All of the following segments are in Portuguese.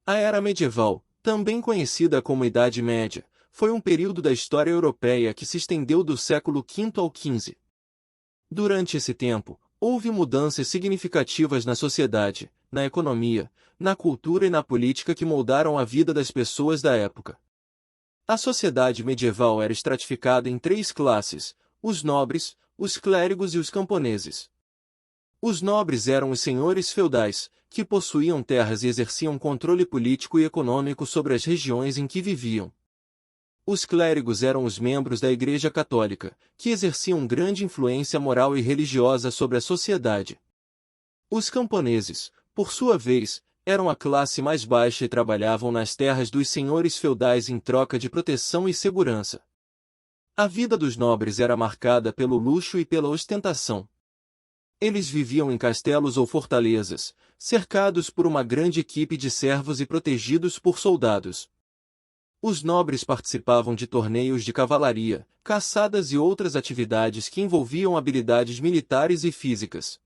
A Era Medieval, também conhecida como Idade Média, foi um período da história europeia que se estendeu do século V ao XV. Durante esse tempo, houve mudanças significativas na sociedade, na economia, na cultura e na política que moldaram a vida das pessoas da época. A sociedade medieval era estratificada em três classes: os nobres, os clérigos e os camponeses. Os nobres eram os senhores feudais, que possuíam terras e exerciam controle político e econômico sobre as regiões em que viviam. Os clérigos eram os membros da Igreja Católica, que exerciam grande influência moral e religiosa sobre a sociedade. Os camponeses, por sua vez, eram a classe mais baixa e trabalhavam nas terras dos senhores feudais em troca de proteção e segurança. A vida dos nobres era marcada pelo luxo e pela ostentação. Eles viviam em castelos ou fortalezas, cercados por uma grande equipe de servos e protegidos por soldados. Os nobres participavam de torneios de cavalaria, caçadas e outras atividades que envolviam habilidades militares e físicas.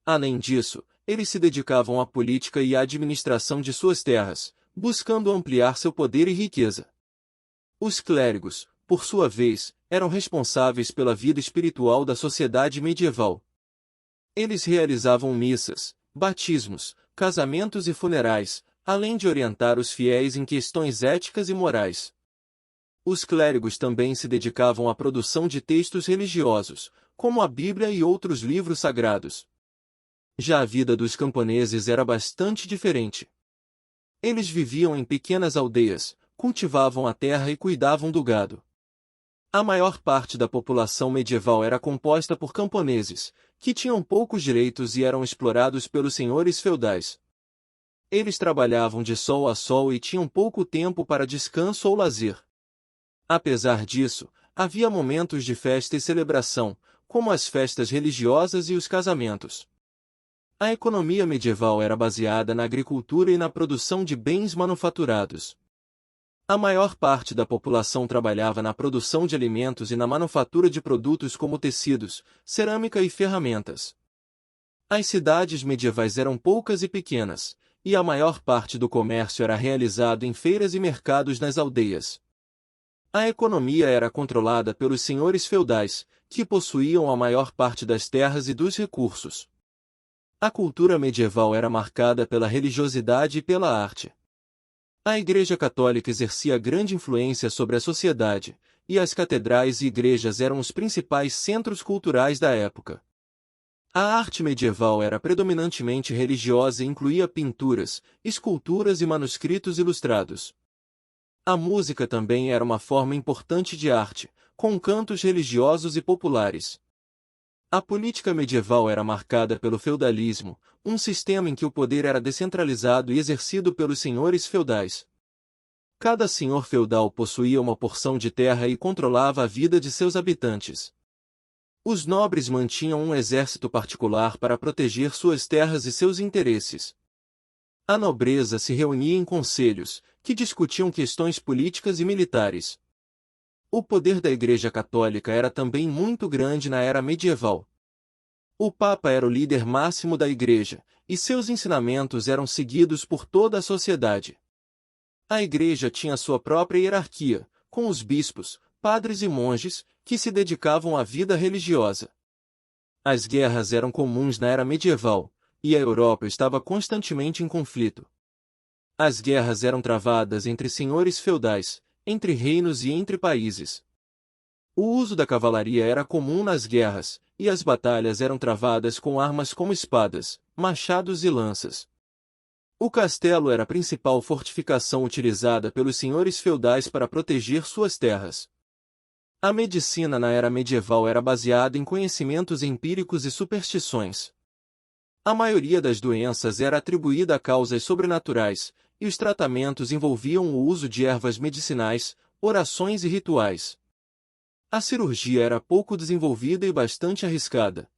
Além disso, eles se dedicavam à política e à administração de suas terras, buscando ampliar seu poder e riqueza. Os clérigos, por sua vez, eram responsáveis pela vida espiritual da sociedade medieval. Eles realizavam missas, batismos, casamentos e funerais, além de orientar os fiéis em questões éticas e morais. Os clérigos também se dedicavam à produção de textos religiosos, como a Bíblia e outros livros sagrados. Já a vida dos camponeses era bastante diferente. Eles viviam em pequenas aldeias, cultivavam a terra e cuidavam do gado. A maior parte da população medieval era composta por camponeses, que tinham poucos direitos e eram explorados pelos senhores feudais. Eles trabalhavam de sol a sol e tinham pouco tempo para descanso ou lazer. Apesar disso, havia momentos de festa e celebração, como as festas religiosas e os casamentos. A economia medieval era baseada na agricultura e na produção de bens manufaturados. A maior parte da população trabalhava na produção de alimentos e na manufatura de produtos como tecidos, cerâmica e ferramentas. As cidades medievais eram poucas e pequenas, e a maior parte do comércio era realizado em feiras e mercados nas aldeias. A economia era controlada pelos senhores feudais, que possuíam a maior parte das terras e dos recursos. A cultura medieval era marcada pela religiosidade e pela arte. A Igreja Católica exercia grande influência sobre a sociedade, e as catedrais e igrejas eram os principais centros culturais da época. A arte medieval era predominantemente religiosa e incluía pinturas, esculturas e manuscritos ilustrados. A música também era uma forma importante de arte, com cantos religiosos e populares. A política medieval era marcada pelo feudalismo, um sistema em que o poder era descentralizado e exercido pelos senhores feudais. Cada senhor feudal possuía uma porção de terra e controlava a vida de seus habitantes. Os nobres mantinham um exército particular para proteger suas terras e seus interesses. A nobreza se reunia em conselhos, que discutiam questões políticas e militares. O poder da Igreja Católica era também muito grande na era medieval. O Papa era o líder máximo da Igreja, e seus ensinamentos eram seguidos por toda a sociedade. A Igreja tinha sua própria hierarquia, com os bispos, padres e monges, que se dedicavam à vida religiosa. As guerras eram comuns na era medieval, e a Europa estava constantemente em conflito. As guerras eram travadas entre senhores feudais, entre reinos e entre países. O uso da cavalaria era comum nas guerras, e as batalhas eram travadas com armas como espadas, machados e lanças. O castelo era a principal fortificação utilizada pelos senhores feudais para proteger suas terras. A medicina na era medieval era baseada em conhecimentos empíricos e superstições. A maioria das doenças era atribuída a causas sobrenaturais, e os tratamentos envolviam o uso de ervas medicinais, orações e rituais. A cirurgia era pouco desenvolvida e bastante arriscada.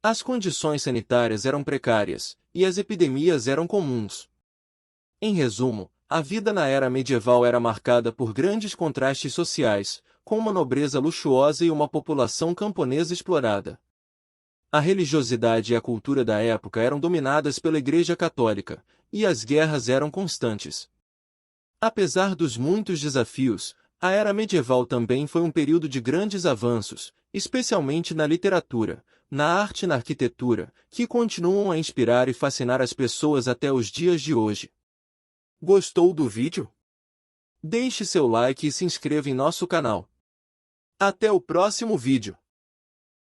As condições sanitárias eram precárias, e as epidemias eram comuns. Em resumo, a vida na era medieval era marcada por grandes contrastes sociais, com uma nobreza luxuosa e uma população camponesa explorada. A religiosidade e a cultura da época eram dominadas pela Igreja Católica, e as guerras eram constantes. Apesar dos muitos desafios, a era medieval também foi um período de grandes avanços, especialmente na literatura, na arte e na arquitetura, que continuam a inspirar e fascinar as pessoas até os dias de hoje. Gostou do vídeo? Deixe seu like e se inscreva em nosso canal. Até o próximo vídeo.